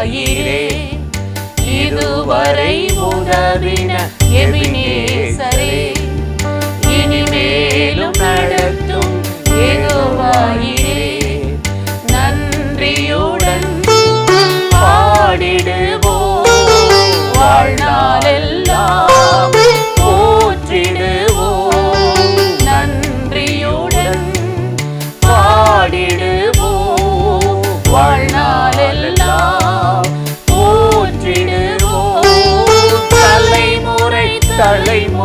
ஏதுவாயிரே. இதுவரை உதவின எபினேசரே, இனிமேலும் நடத்தும் ஏதுவாயிரே. நன்றியுடன் பாடிடுவோம், வாழ்நாளெல்லாம் போற்றிடுவோம். நன்றியுடன் பாடிடுவோம், வாழ்நாளெல்லாம் போற்றிடுவோம். தலைமுறை தலைமுறையாய்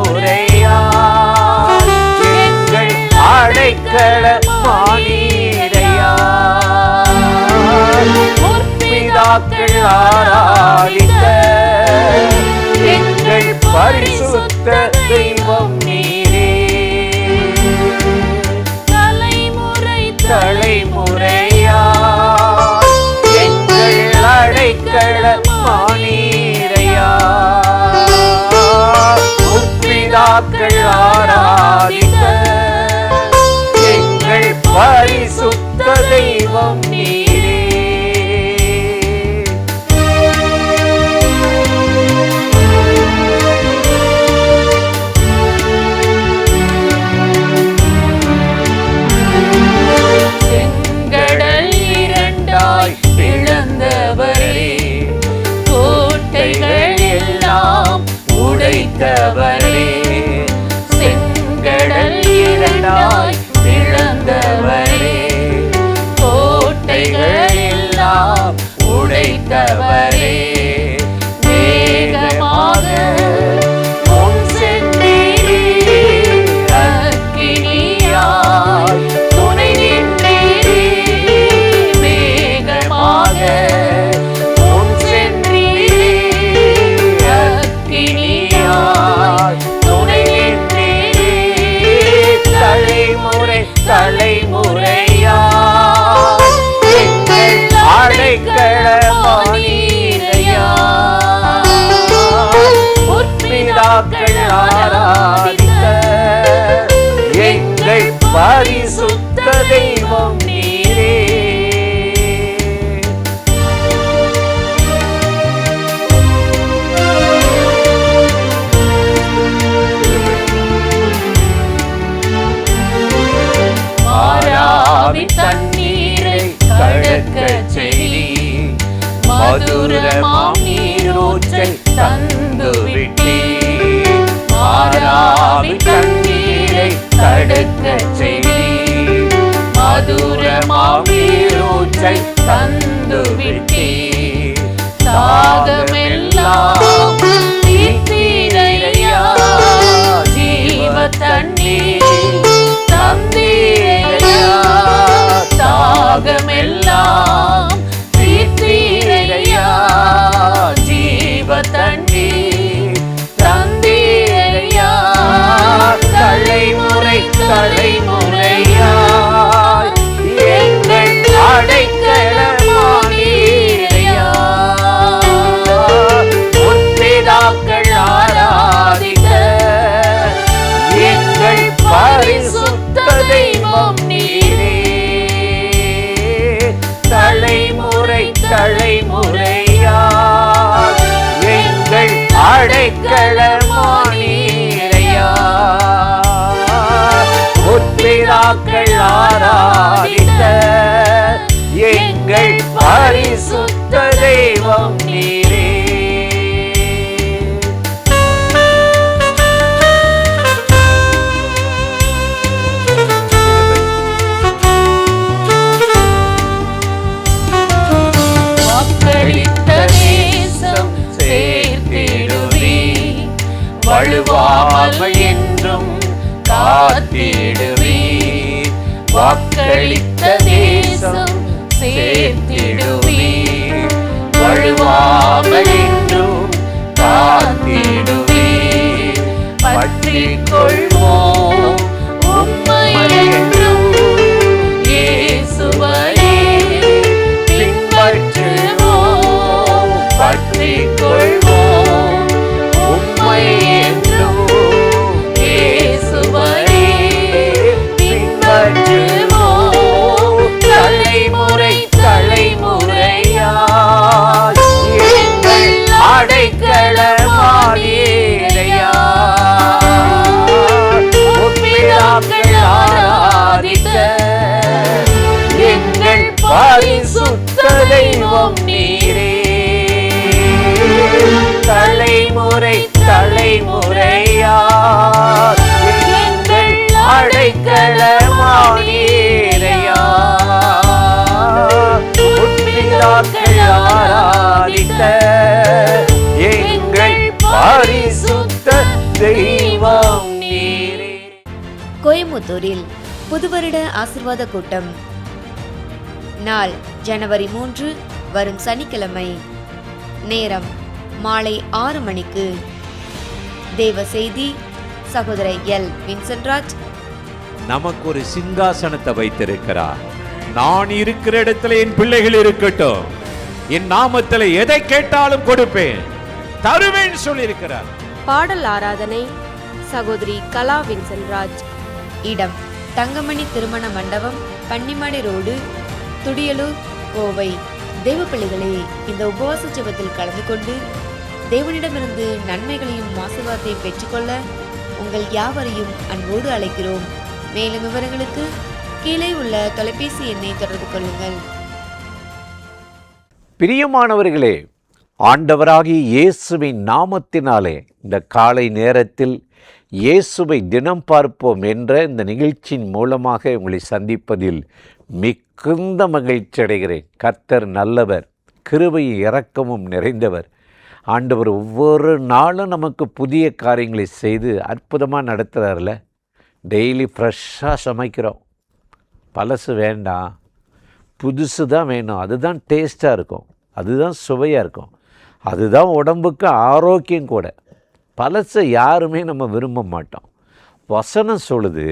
எங்கள் அடைக்கலமானீரையாய், முற்பிதாக்கள் ஆராதித்த எங்கள் பரிசுத்த தெய்வம் நீரே. தலைமுறை தலைமுறையாய் எங்கள் அடைக்கலமானீரையாய், முற்பிதாக்கள் ஆராதித்த எங்கள் பரிசுத்த தெய்வம் நீரே. செங்கடல் இரண்டாய் பிளந்தவரே, கோட்டைகள் எல்லாம் உடைத்தவரே. செங்கடல் இரண்டாய் பிளந்தவரே, கோட்டைகள் எல்லாம் உடைத்தவரே. வேகமாக முன் சென்றீரே, அக்கினியாய் துணை நின்றீரே. வேகமாக முன் சென்றீரே, அக்கினியாய் துணை நின்றீரே. தலைமுறை தலைமுறையாய் எங்கள் அடைக்கலமானீரையாய், முற்பிதாக்கள் ஆராதித்த எங்கள் பரிசுத்த தெய்வம் நீரே. மாறாவின் தண்ணீரை கடக்கச் செய்தி, மதுரமாம் நீரூற்றை தந்து விட்டீர். மாறாவின் தண்ணீரை கடக்கச் செய்தி, மதுரமாம் நீரூற்றை தந்து விட்டீர். தாகமெல்லாம் தீர்த்தீரையா, ஜீவ தண்ணீர் தந்தீரையா. தாகமெல்லாம் தீர்த்தீரையா, ஜீவ தண்ணீர் தந்தீரையா. தலைமுறை தலைமுறையாய் எங்கள் அடைக்கலமானீரையாய், முற்பிதாக்கள் ஆராதித்த எங்கள் பரிசுத்த தெய்வம் நீரே. தலைமுறை தலைமுறையாய் எங்கள் அடைக்கலமானீரையாய், முற்பிதாக்கள் ஆராதித்த எங்கள் பரிசுத்த தெய்வம் நீரே. வாக்களித்த தேசம் சேர்த்திடுவீர், வழுவாமல் என்றும் காத்திடுவீர். வாக்களித்த தேசம் சேர்த்திடுவீர், வழுவாமல் என்றும் காத்திடுவீர். பற்றிக் கொள்வோம் உம்மை என்றும், இயேசுவையே பின்பற்றுவோம். பற்றிக் கொள்வோம் உம்மை என்றும், இயேசுவையே பின்பற்றுவோம். தலைமுறை தலைமுறையாய் எங்கள் பரிசுத்த தெய்வம் நீரே. கோயம்புத்தூரில் புதுவருட ஆசீர்வாத கூட்டம். நாள் ஜனவரி 3, வரும் சனிக்கிழமை. நேரம் மாலை 6 மணிக்கு. தேவ செய்தி சகோதர எல் வின்சென்ட்ராஜ். நமக்கு ஒரு சிங்காசனத்தை வைத்திருக்கிறார். நான் இருக்கிற இடத்துல என் பிள்ளைகள் இருக்கட்டும், என் நாமத்தில் எதை கேட்டாலும் கொடுப்பேன், தருவேன் சொல்லியிருக்கிறார். பாடல் ஆராதனை சகோதரி கலா வின்சென்ட்ராஜ். இடம் தங்கமணி திருமண மண்டபம், பன்னிமடை ரோடு, துடியலூர், கோவை. தேவ பிள்ளைகளே, இந்த உபவாச ஜெபத்தில் கலந்து கொண்டு தேவனிடமிருந்து நன்மைகளையும் ஆசீர்வாதத்தையும் பெற்றுக்கொள்ள உங்கள் யாவரையும் அன்போடு அழைக்கிறோம். மேலும் விவரங்களுக்கு கீழே உள்ள தொலைபேசி எண்ணை தொடர்பு கொள்ளுங்கள். பிரியமானவர்களே, ஆண்டவராகிய இயேசுவின் நாமத்தினாலே இந்த காலை நேரத்தில் இயேசுவை தினம் பார்ப்போம் என்ற இந்த நிகழ்ச்சியின் மூலமாக உங்களை சந்திப்பதில் மிகுந்த மகிழ்ச்சி அடைகிறேன். கர்த்தர் நல்லவர், கிருபையும் இரக்கமும் நிறைந்தவர். ஆண்டவர் ஒவ்வொரு நாளும் நமக்கு புதிய காரியங்களை செய்து அற்புதமாக நடத்துகிறார்ல. டெய்லி ஃப்ரெஷ்ஷாக சமைக்கிறோம். பழசு வேண்டாம், புதுசு தான் வேணும். அதுதான் டேஸ்ட்டாக இருக்கும், அதுதான் சுவையாக இருக்கும், அதுதான் உடம்புக்கு ஆரோக்கியம் கூட. பழசை யாருமே நம்ம விரும்ப மாட்டோம். வசனம் சொல்லுது,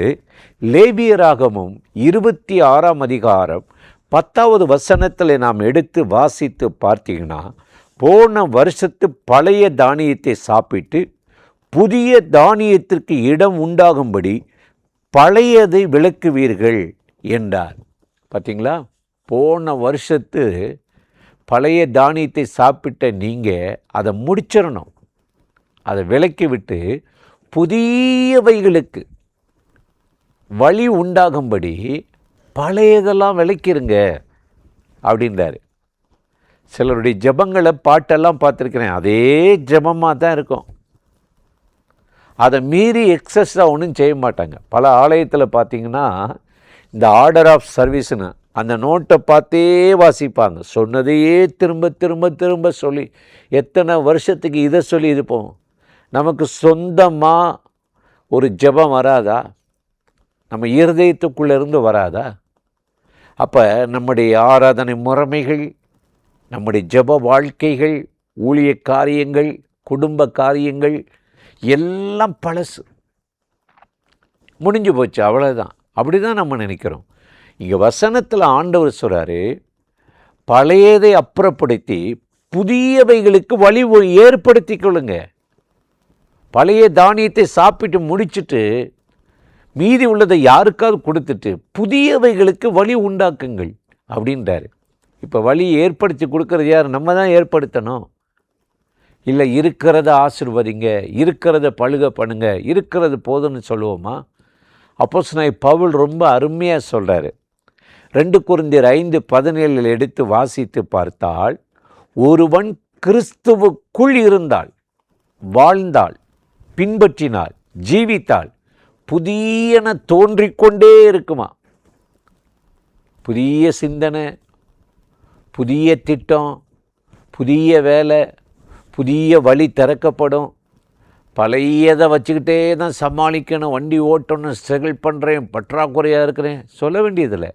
லேவியராகமும் 26ஆம் அதிகாரம் 10வது வசனத்தில் நாம் எடுத்து வாசித்து பார்த்தீங்கன்னா, போன வருஷத்து பழைய தானியத்தை சாப்பிட்டு புதிய தானியத்திற்கு இடம் உண்டாகும்படி பழையதை விலக்குவீர்கள் என்றார். பார்த்தீங்களா? போன வருஷத்து பழைய தானியத்தை சாப்பிட்ட நீங்கள் அதை முடிச்சிடணும். அதை விலக்கி விட்டு புதியவைகளுக்கு வழி உண்டாகும்படி பழையதெல்லாம் விலக்கிருங்க அப்படின்றாரு. சிலருடைய ஜெபங்களை பாட்டெல்லாம் பார்த்துருக்கிறேன், அதே ஜெபமாக தான் இருக்கும். அதை மீறி எக்ஸஸாக ஒன்றும் செய்ய மாட்டாங்க. பல ஆலயத்தில் பார்த்தீங்கன்னா இந்த ஆர்டர் ஆஃப் சர்வீஸ்னு அந்த நோட்டை பார்த்தே வாசிப்பாங்க. சொன்னதையே திரும்ப திரும்ப திரும்ப சொல்லி எத்தனை வருஷத்துக்கு இதை சொல்லி இது போவோம். நமக்கு சொந்தமாக ஒரு ஜெபம் வராதா? நம்ம இருதயத்துக்குள்ளேருந்து வராதா? அப்போ நம்முடைய ஆராதனை முறைமைகள், நம்முடைய ஜெப வாழ்க்கைகள், ஊழிய காரியங்கள், குடும்ப காரியங்கள் எல்லாம் பழசு, முடிஞ்சு போச்சு, அவ்வளோதான். அப்படி தான் நம்ம நினைக்கிறோம். இங்கே வசனத்தில் ஆண்டவர் சொல்கிறாரு, பழையதை அப்புறப்படுத்தி புதியவைகளுக்கு வழி ஏற்படுத்தி கொள்ளுங்க. பழைய தானியத்தை சாப்பிட்டு முடிச்சுட்டு மீதி உள்ளதை யாருக்காவது கொடுத்துட்டு புதியவைகளுக்கு வழி உண்டாக்குங்கள் அப்படின்றாரு. இப்போ வழி ஏற்படுத்தி கொடுக்கறது யார்? நம்ம தான் ஏற்படுத்தணும். இல்லை இருக்கிறத ஆசீர்வதிங்க, இருக்கிறத பழுக பண்ணுங்க, இருக்கிறது போதும்னு சொல்லுவோமா? அப்போஸ்தலனாகிய பவுல் ரொம்ப அருமையாக சொல்கிறாரு. 2 கொரிந்தியர் 5:17 எடுத்து வாசித்து பார்த்தால், ஒருவன் கிறிஸ்துவுக்குள் இருந்தால், வாழ்ந்தால், பின்பற்றினால், ஜீவித்தால் புதியன தோன்றிக்கொண்டே இருக்குமா. புதிய சிந்தனை, புதிய திட்டம், புதிய வேலை, புதிய வழி திறக்கப்படும். பழையதை வச்சுக்கிட்டே தான் சமாளிக்கணும், வண்டி ஓட்டணும், ஸ்ட்ரகிள் பண்ணுறேன், பற்றாக்குறையாக இருக்கிறேன் சொல்ல வேண்டியதில்லை.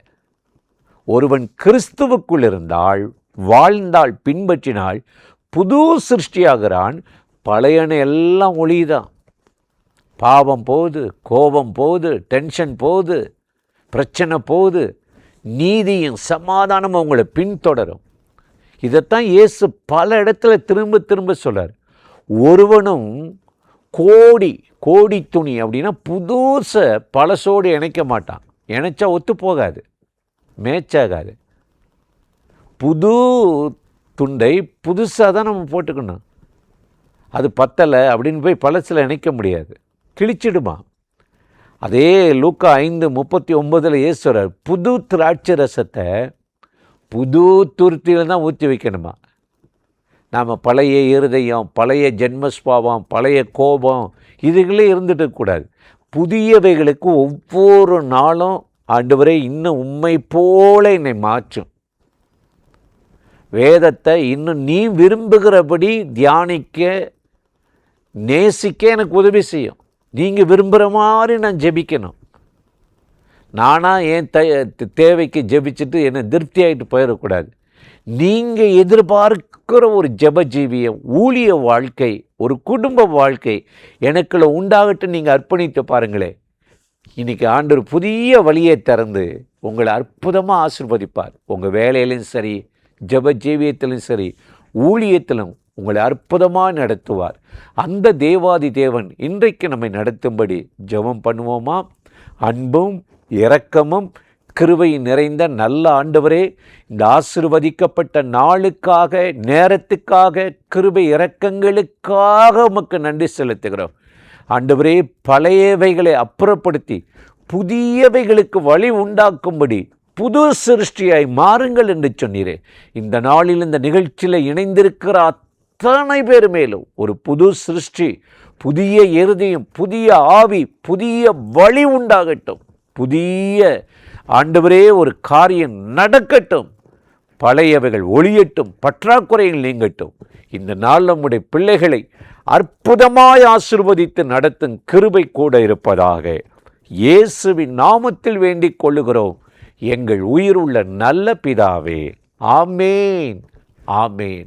ஒருவன் கிறிஸ்துவுக்குள் இருந்தால், வாழ்ந்தால், பின்பற்றினால் புது சிருஷ்டியாகிறான். பழையன எல்லாம் ஒளிதான். பாவம் போகுது, கோபம் போகுது, டென்ஷன் போகுது, பிரச்சனை போகுது, நீதியும் சமாதானமும் உங்களை பின்தொடரும். இதைத்தான் இயேசு பல இடத்துல திரும்ப திரும்ப சொல்றார். ஒருவனும் கோடி துணி அப்படின்னா புதுசை பழசோடு இணைக்க மாட்டான். இணைச்சா ஒத்து போகாது, மேட்சாகாது. புது துண்டை புதுசாக தான் நம்ம போட்டுக்கணும். அது பத்தலை அப்படின்னு போய் பழசில் இணைக்க முடியாது, கிழிச்சிடுமா. அதே லூக்கா 5:39 இயேசு சொல்றார், புது திராட்சை ரசத்தை புது துருத்தியில் தான் ஊற்றி வைக்கணுமா. நாம் பழைய இருதயம், பழைய ஜென்மஸ்பாவம், பழைய கோபம் இதுகளே இருந்துட்டு கூடாது. புதியவைகளுக்கு ஒவ்வொரு நாளும் ஆண்டவரே இன்னும் உம்மை போல என்னை மாற்றும். வேதத்தை இன்னும் நீ விரும்புகிறபடி தியானிக்க, நேசிக்க எனக்கு உதவி செய்யும். நீங்கள் விரும்புகிற மாதிரி நான் ஜெபிக்கணும். நானாக என் தேவைக்கு ஜெபிச்சுட்டு என்னை திருப்தி ஆகிட்டு போயிடக்கூடாது. நீங்கள் எதிர்பார்க்கிற ஒரு ஜெப ஜீவியம், ஊழிய வாழ்க்கை, ஒரு குடும்ப வாழ்க்கை எனக்குள்ள உண்டாகட்டும். நீங்கள் அர்ப்பணித்து பாருங்களேன். இன்றைக்கி ஆண்டவர் புதிய வழியை திறந்து உங்களை அற்புதமாக ஆசீர்வதிப்பார். உங்கள் வேலையிலும் சரி, ஜெப ஜீவியத்திலும் சரி, ஊழியத்திலும் உங்களை அற்புதமாக நடத்துவார். அந்த தேவாதி தேவன் இன்றைக்கு நம்மை நடத்தும்படி ஜெபம் பண்ணுவோமா? அன்பும் இரக்கமும் கிருபை நிறைந்த நல்ல ஆண்டவரே, இந்த ஆசீர்வதிக்கப்பட்ட நாளுக்காக, நேரத்துக்காக, கிருபை இரக்கங்களுக்காக உமக்கு நன்றி செலுத்துகிறோம். ஆண்டவரே, பழையவைகளை அப்புறப்படுத்தி புதியவைகளுக்கு வழி உண்டாக்கும்படி புது சிருஷ்டியாய் மாறுங்கள் என்று சொன்னீரே. இந்த நாளில் இந்த நிகழ்ச்சியில் இணைந்திருக்கிற அத்தனை பேர் மேலும் ஒரு புது சிருஷ்டி, புதிய இருதயம், புதிய ஆவி, புதிய வழி உண்டாகட்டும். புதிய ஆண்டவரே ஒரு காரியம் நடக்கட்டும். பழையவைகள் ஒளியட்டும், பற்றாக்குறைகள் நீங்கட்டும். இந்த நாள் நம்முடைய பிள்ளைகளை அற்புதமாய் ஆசீர்வதித்து நடத்தும் கிருபை கூட இருப்பதாக இயேசுவின் நாமத்தில் வேண்டிக் கொள்ளுகிறோம் எங்கள் உயிருள்ள நல்ல பிதாவே. ஆமேன், ஆமேன்.